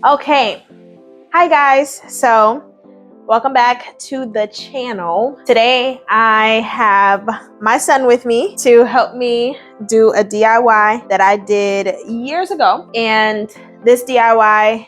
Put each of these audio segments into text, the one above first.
Okay, hi guys. So welcome back to the channel. Today I have my son with me to help me do a DIY that I did years ago. And this DIY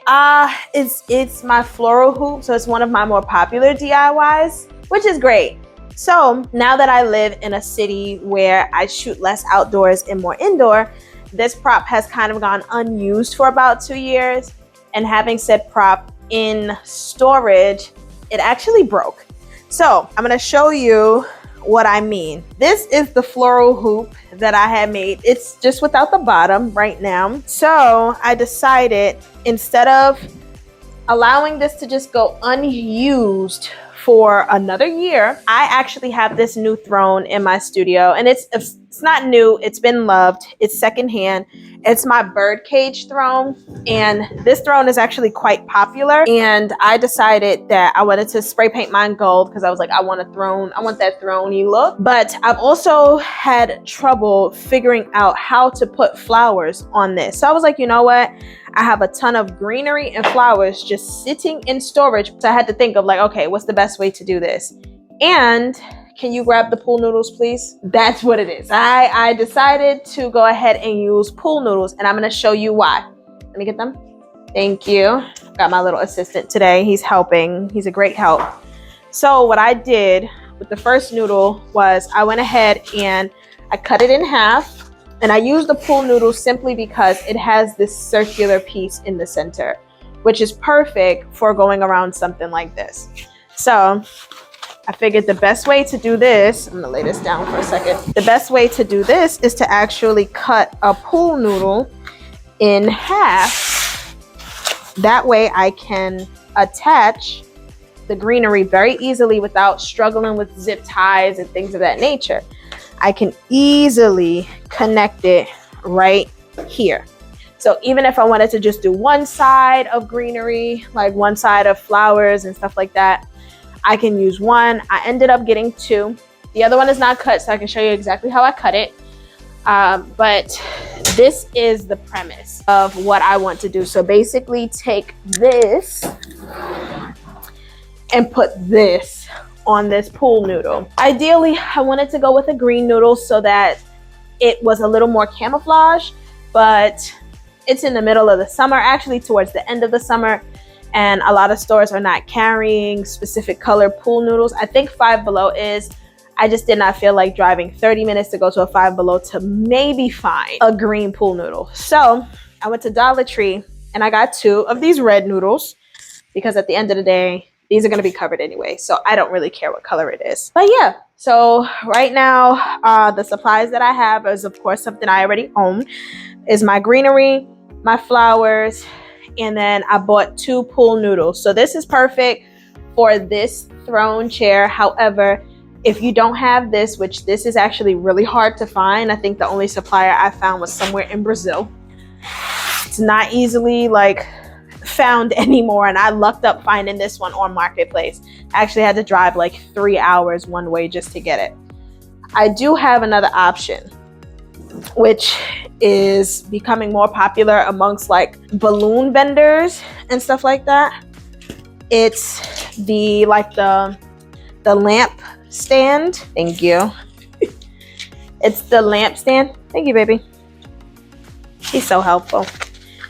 it's my floral hoop. So it's one of my more popular DIYs, which is great. So now that I live in a city where I shoot less outdoors and more indoor, this prop has kind of gone unused for about 2 years. And having said prop in storage, it actually broke. So I'm gonna show you what I mean. This is the floral hoop that I had made. It's just without the bottom right now. So I decided, instead of allowing this to just go unused for another year, I actually have this new throne in my studio, and it's not new, it's been loved, it's secondhand. It's my birdcage throne, and this throne is actually quite popular, and I decided that I wanted to spray paint mine gold because I was like, I want that throne-y look. But I've also had trouble figuring out how to put flowers on this. So I was like, you know what? I have a ton of greenery and flowers just sitting in storage. So I had to think of like, okay, what's the best way to do this? And can you grab the pool noodles, please? That's what it is. I decided to go ahead and use pool noodles, and I'm gonna show you why. Let me get them. Thank you. Got my little assistant today. He's helping. He's a great help. So what I did with the first noodle was I went ahead and I cut it in half, and I used the pool noodle simply because it has this circular piece in the center, which is perfect for going around something like this. So I figured the best way to do this, I'm gonna lay this down for a second. The best way to do this is to actually cut a pool noodle in half. That way I can attach the greenery very easily without struggling with zip ties and things of that nature. I can easily connect it right here. So even if I wanted to just do one side of greenery, like one side of flowers and stuff like that, I can use one. I ended up getting two. The other one is not cut, so I can show you exactly how I cut it. But this is the premise of what I want to do. So basically take this and put this on this pool noodle. Ideally, I wanted to go with a green noodle so that it was a little more camouflage, but it's in the middle of the summer, actually towards the end of the summer, and a lot of stores are not carrying specific color pool noodles. I think Five Below is. I just did not feel like driving 30 minutes to go to a Five Below to maybe find a green pool noodle. So I went to Dollar Tree and I got two of these red noodles because at the end of the day, these are going to be covered anyway. So I don't really care what color it is. But yeah, so right now, the supplies that I have is, of course, something I already own, is my greenery, my flowers, and then I bought two pool noodles. So this is perfect for this throne chair. However, if you don't have this, which this is actually really hard to find, I think the only supplier I found was somewhere in Brazil. It's not easily found anymore, and I lucked up finding this one on Marketplace. I actually had to drive like 3 hours one way just to get it. I do have another option, which is becoming more popular amongst like balloon vendors and stuff like that. It's the lamp stand. Thank you. It's the lamp stand. Thank you, baby. He's so helpful.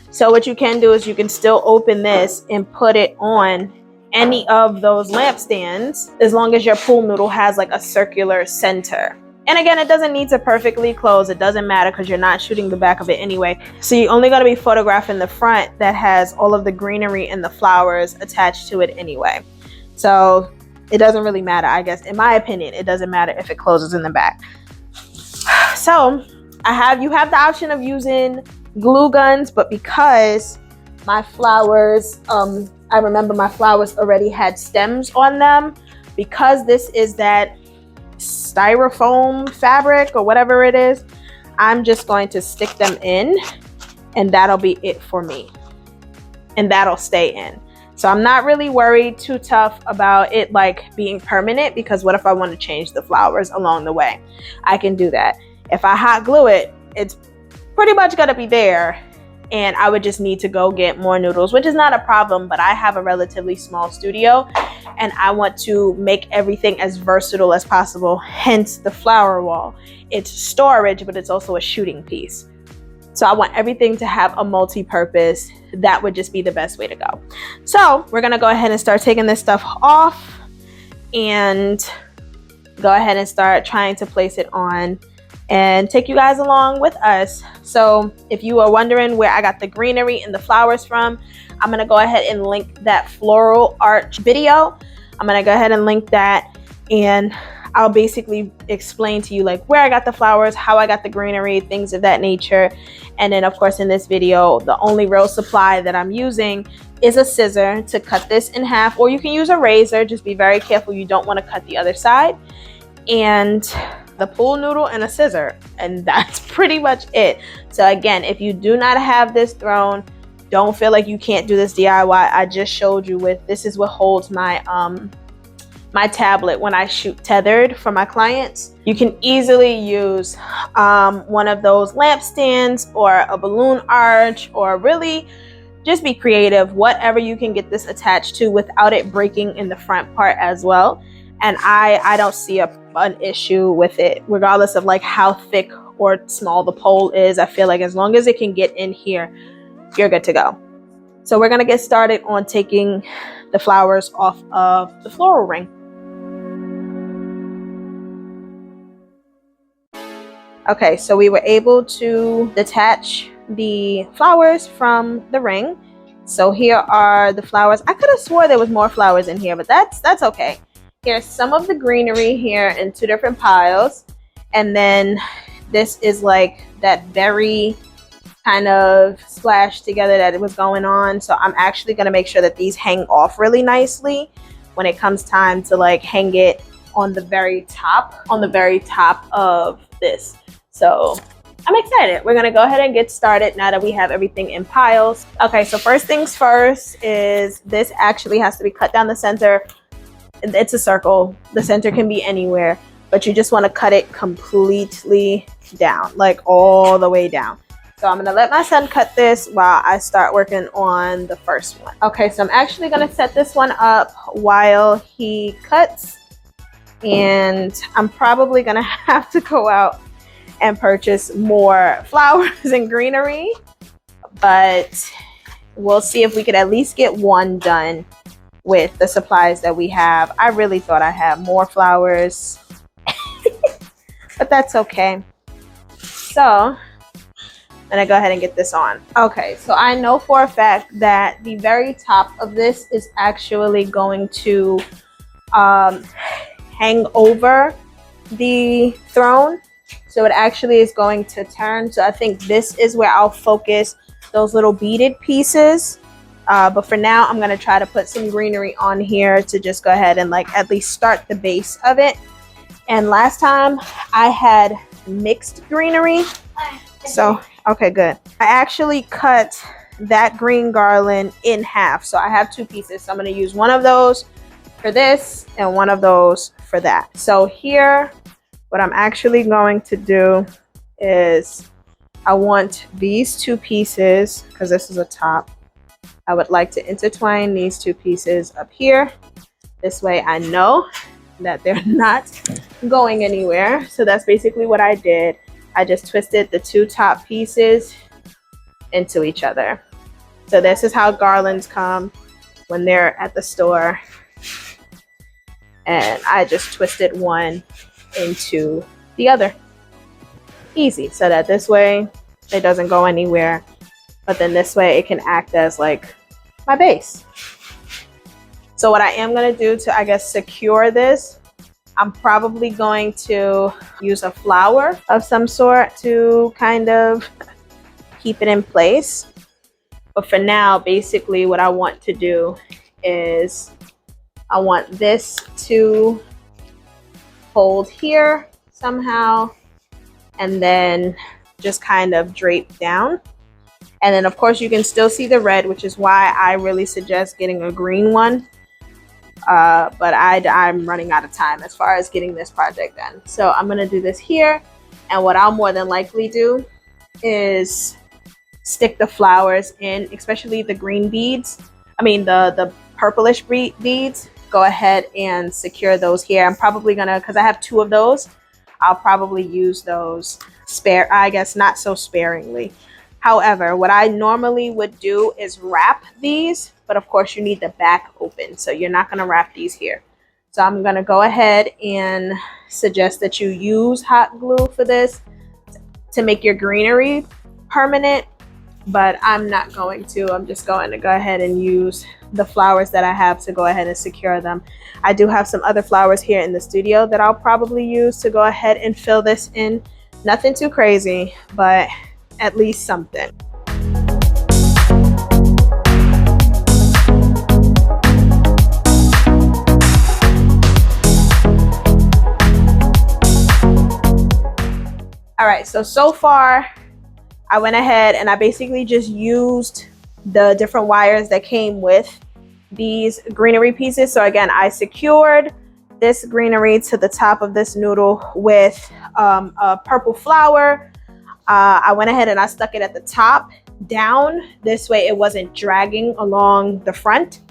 So what you can do is you can still open this and put it on any of those lamp stands, as long as your pool noodle has like a circular center. And again, it doesn't need to perfectly close. It doesn't matter because you're not shooting the back of it anyway. So you're only going to be photographing the front that has all of the greenery and the flowers attached to it anyway. So it doesn't really matter, I guess. In my opinion, it doesn't matter if it closes in the back. So you have the option of using glue guns, but because my flowers, I remember my flowers already had stems on them, because this is that styrofoam fabric or whatever it is, I'm just going to stick them in, and that'll be it for me, and that'll stay in. So I'm not really worried too tough about it like being permanent, because what if I want to change the flowers along the way? I can do that. If I hot glue it, it's pretty much gonna be there and I would just need to go get more noodles, which is not a problem, but I have a relatively small studio and I want to make everything as versatile as possible, hence the flower wall. It's storage, but it's also a shooting piece. So I want everything to have a multi-purpose. That would just be the best way to go. So we're gonna go ahead and start taking this stuff off and go ahead and start trying to place it on and take you guys along with us. So if you are wondering where I got the greenery and the flowers from, I'm gonna go ahead and link that floral arch video. I'm gonna go ahead and link that, and I'll basically explain to you like where I got the flowers, how I got the greenery, things of that nature. And then of course in this video, the only real supply that I'm using is a scissor to cut this in half, or you can use a razor. Just be very careful, you don't want to cut the other side. And the pool noodle and a scissor, and that's pretty much it. So again, if you do not have this thrown, don't feel like you can't do this DIY. I just showed you with, this is what holds my my tablet when I shoot tethered for my clients. You can easily use one of those lamp stands or a balloon arch, or really just be creative, whatever you can get this attached to without it breaking in the front part as well. And I don't see an issue with it, regardless of like how thick or small the pole is. I feel like as long as it can get in here, you're good to go. So we're gonna get started on taking the flowers off of the floral ring. Okay, so we were able to detach the flowers from the ring. So here are the flowers. I could have swore there was more flowers in here, but that's okay. Here's some of the greenery here in two different piles. And then this is like that berry kind of splash together that it was going on. So I'm actually gonna make sure that these hang off really nicely when it comes time to like hang it on the very top of this. So I'm excited. We're gonna go ahead and get started now that we have everything in piles. Okay, so first things first is this actually has to be cut down the center. It's a circle. The center can be anywhere, but you just want to cut it completely down, like all the way down. So I'm gonna let my son cut this while I start working on the first one. Okay, so I'm actually gonna set this one up while he cuts, and I'm probably gonna have to go out and purchase more flowers and greenery, but we'll see if we could at least get one done with the supplies that we have. I really thought I had more flowers, but that's okay. So I'm gonna go ahead and get this on. Okay, so I know for a fact that the very top of this is actually going to hang over the throne. So it actually is going to turn. So I think this is where I'll focus those little beaded pieces. But for now, I'm gonna try to put some greenery on here to just go ahead and like at least start the base of it. And last time I had mixed greenery. So, okay, good. I actually cut that green garland in half. So I have two pieces. So I'm gonna use one of those for this and one of those for that. So here, what I'm actually going to do is I want these two pieces, because this is a top, I would like to intertwine these two pieces up here. This way I know that they're not going anywhere. So that's basically what I did. I just twisted the two top pieces into each other. So this is how garlands come when they're at the store. And I just twisted one into the other. Easy. So that this way it doesn't go anywhere, but then this way it can act as like my base. So what I am going to do to, I guess, secure this, I'm probably going to use a flower of some sort to kind of keep it in place. But for now, basically what I want to do is I want this to hold here somehow and then just kind of drape down. And then of course you can still see the red, which is why I really suggest getting a green one. But I'm running out of time as far as getting this project done. So I'm gonna do this here. And what I'll more than likely do is stick the flowers in, especially the green beads. I mean the purplish beads. Go ahead and secure those here. I'm probably gonna, because I have 2 of those, I'll probably use those I guess not so sparingly. However, what I normally would do is wrap these, but of course you need the back open, so you're not gonna wrap these here. So I'm gonna go ahead and suggest that you use hot glue for this to make your greenery permanent, but I'm not going to. I'm just going to go ahead and use the flowers that I have to go ahead and secure them. I do have some other flowers here in the studio that I'll probably use to go ahead and fill this in. Nothing too crazy, but at least something. All right, so far I went ahead and I basically just used the different wires that came with these greenery pieces. So again, I secured this greenery to the top of this noodle with a purple flower. I went ahead and I stuck it at the top down. This way it wasn't dragging along the front.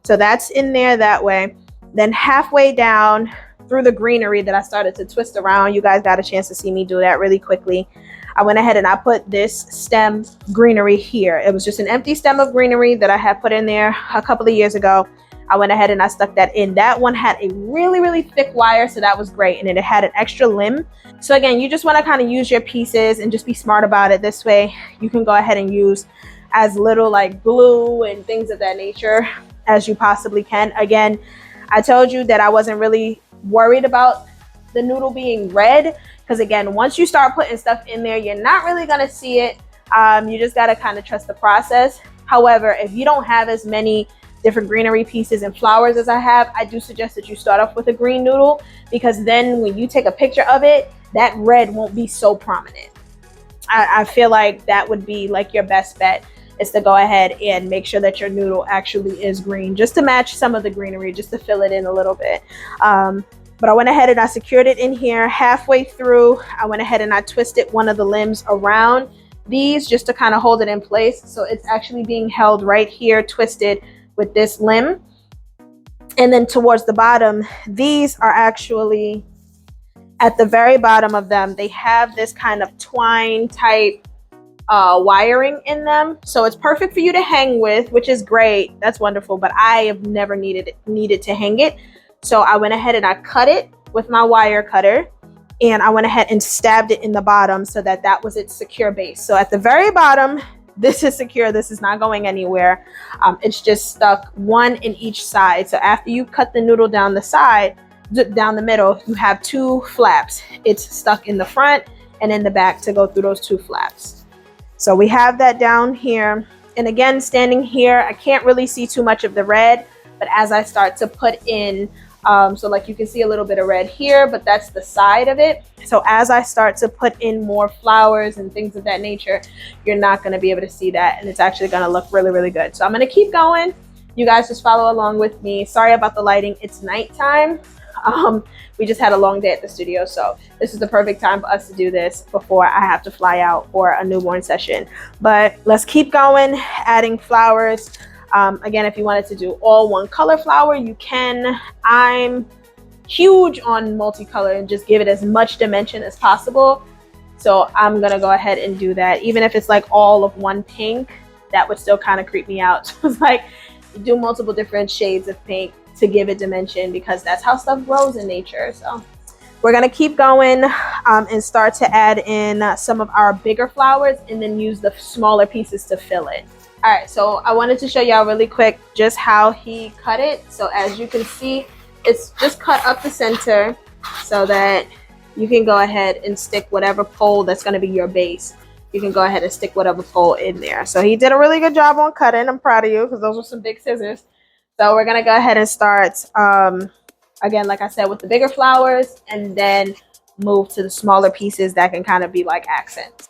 So that's in there that way. Then halfway down through the greenery that I started to twist around, you guys got a chance to see me do that really quickly. I went ahead and I put this stem greenery here. It was just an empty stem of greenery that I had put in there a couple of years ago. I went ahead and I stuck that in. That one had a really, really thick wire, so that was great. And then it had an extra limb. So again, you just want to kind of use your pieces and just be smart about it. This way you can go ahead and use as little like glue and things of that nature as you possibly can. Again, I told you that I wasn't really worried about the noodle being red, because again, once you start putting stuff in there, you're not really going to see it. You just got to kind of trust the process. However, if you don't have as many different greenery pieces and flowers as I have, I do suggest that you start off with a green noodle, because then when you take a picture of it, that red won't be so prominent. I feel like that would be like your best bet, is to go ahead and make sure that your noodle actually is green, just to match some of the greenery, just to fill it in a little bit. But I went ahead and I secured it in here. Halfway through, I went ahead and I twisted one of the limbs around these just to kind of hold it in place. So it's actually being held right here, twisted with this limb. And then towards the bottom, these are actually at the very bottom of them. They have this kind of twine type wiring in them, so it's perfect for you to hang with, which is great. That's wonderful. But I have never needed to hang it, so I went ahead and I cut it with my wire cutter, and I went ahead and stabbed it in the bottom so that that was its secure base. So at the very bottom, this is secure. This is not going anywhere. It's just stuck one in each side. So after you cut the noodle down the side, down the middle, you have 2 flaps. It's stuck in the front and in the back to go through those 2 flaps. So we have that down here. And again, standing here, I can't really see too much of the red, but as I start to put in, so like you can see a little bit of red here, but that's the side of it. So as I start to put in more flowers and things of that nature, you're not going to be able to see that, and it's actually going to look really, really good. So I'm going to keep going. You guys just follow along with me. Sorry about the lighting. It's nighttime. We just had a long day at the studio, so this is the perfect time for us to do this before I have to fly out for a newborn session. But let's keep going, adding flowers. Again, if you wanted to do all one color flower, you can. I'm huge on multicolor and just give it as much dimension as possible. So I'm gonna go ahead and do that. Even if it's like all of one pink, that would still kind of creep me out. So it's like do multiple different shades of pink to give it dimension, because that's how stuff grows in nature. So we're gonna keep going and start to add in some of our bigger flowers, and then use the smaller pieces to fill it. All right, so I wanted to show y'all really quick just how he cut it. So as you can see, it's just cut up the center so that you can go ahead and stick whatever pole that's gonna be your base. You can go ahead and stick whatever pole in there. So he did a really good job on cutting. I'm proud of you, because those were some big scissors. So we're gonna go ahead and start, again, like I said, with the bigger flowers, and then move to the smaller pieces that can kind of be like accents.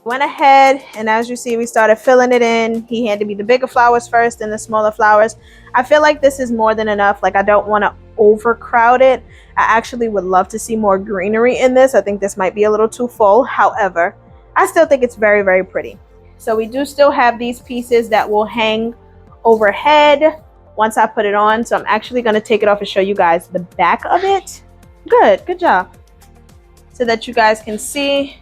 went ahead and as you see, we started filling it in. He handed me the bigger flowers first and the smaller flowers. I feel like this is more than enough. Like I don't want to overcrowd it. I actually would love to see more greenery in this. I think this might be a little too full. However, I still think it's very, very pretty. So we do still have these pieces that will hang overhead once I put it on. So I'm actually going to take it off and show you guys the back of it. Good job. So that you guys can see.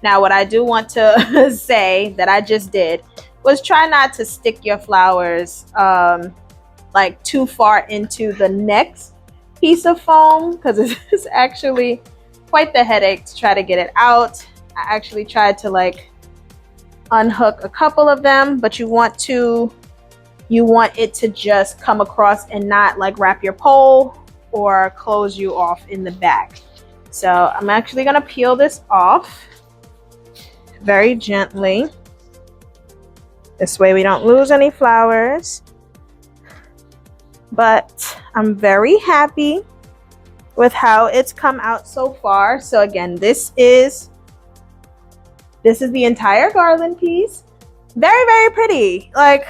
Now, what I do want to say that I just did was try not to stick your flowers like too far into the next piece of foam, because it's actually quite the headache to try to get it out. I actually tried to like unhook a couple of them, but you want it to just come across and not like wrap your pole or close you off in the back. So I'm actually going to peel this off very gently. This way we don't lose any flowers. But I'm very happy with how it's come out so far. So again, this is the entire garland piece. Very, very pretty. Like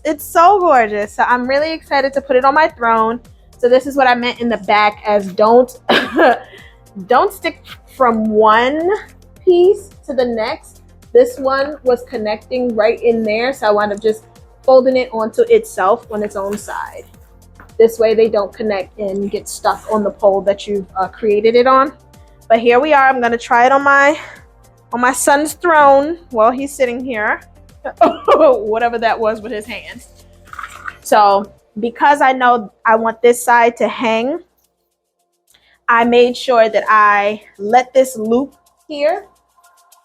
it's so gorgeous. So I'm really excited to put it on my throne. So this is what I meant in the back as don't stick from one piece to the next. This one was connecting right in there, so I wound up just folding it onto itself on its own side. This way they don't connect and get stuck on the pole that you've created it on. But here we are. I'm gonna try it on my son's throne while he's sitting here. Whatever that was with his hands. So because I know I want this side to hang, I made sure that I let this loop here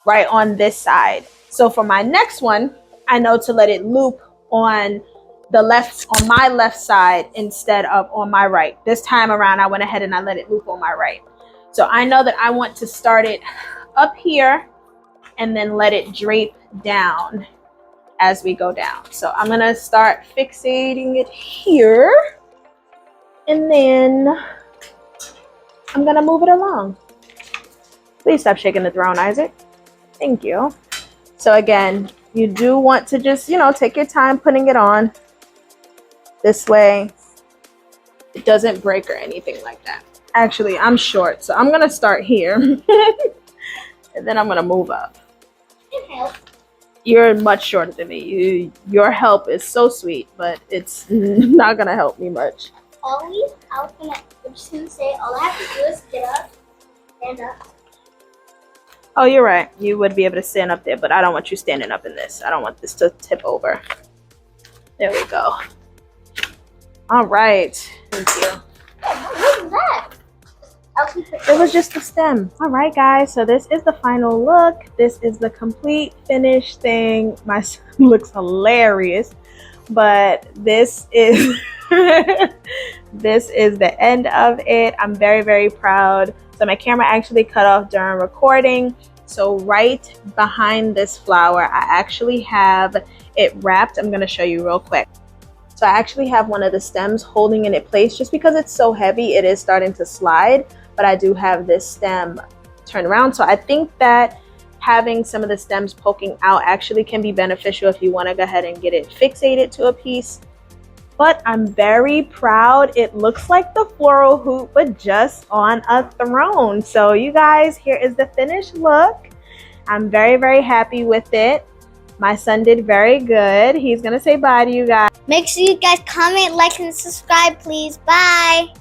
right on this side. So for my next one, I know to let it loop on my left side instead of on my right. This time around, I went ahead and I let it loop on my right. So I know that I want to start it up here and then let it drape down as we go down. So I'm gonna start fixating it here and then I'm gonna move it along. Please stop shaking the throne, Isaac. Thank you. So again, you do want to just, take your time putting it on. This way, it doesn't break or anything like that. Actually, I'm short, so I'm going to start here. And then I'm going to move up. You can help. You're much shorter than me. Your help is so sweet, but it's not going to help me much. I'm just going to say, all I have to do is get up, stand up. Oh, you're right. You would be able to stand up there, but I don't want you standing up in this. I don't want this to tip over. There we go. All right. Thank you. What was that? It was just the stem. All right, guys. So this is the final look. This is the complete finished thing. My son looks hilarious, but this is this is the end of it. I'm very, very proud. So my camera actually cut off during recording. So right behind this flower, I actually have it wrapped. I'm going to show you real quick. So I actually have one of the stems holding it in place. Just because it's so heavy, it is starting to slide. But I do have this stem turned around. So I think that having some of the stems poking out actually can be beneficial if you want to go ahead and get it fixated to a piece. But I'm very proud. It looks like the floral hoop, but just on a throne. So you guys, here is the finished look. I'm very, very happy with it. My son did very good. He's going to say bye to you guys. Make sure you guys comment, like, and subscribe, please. Bye.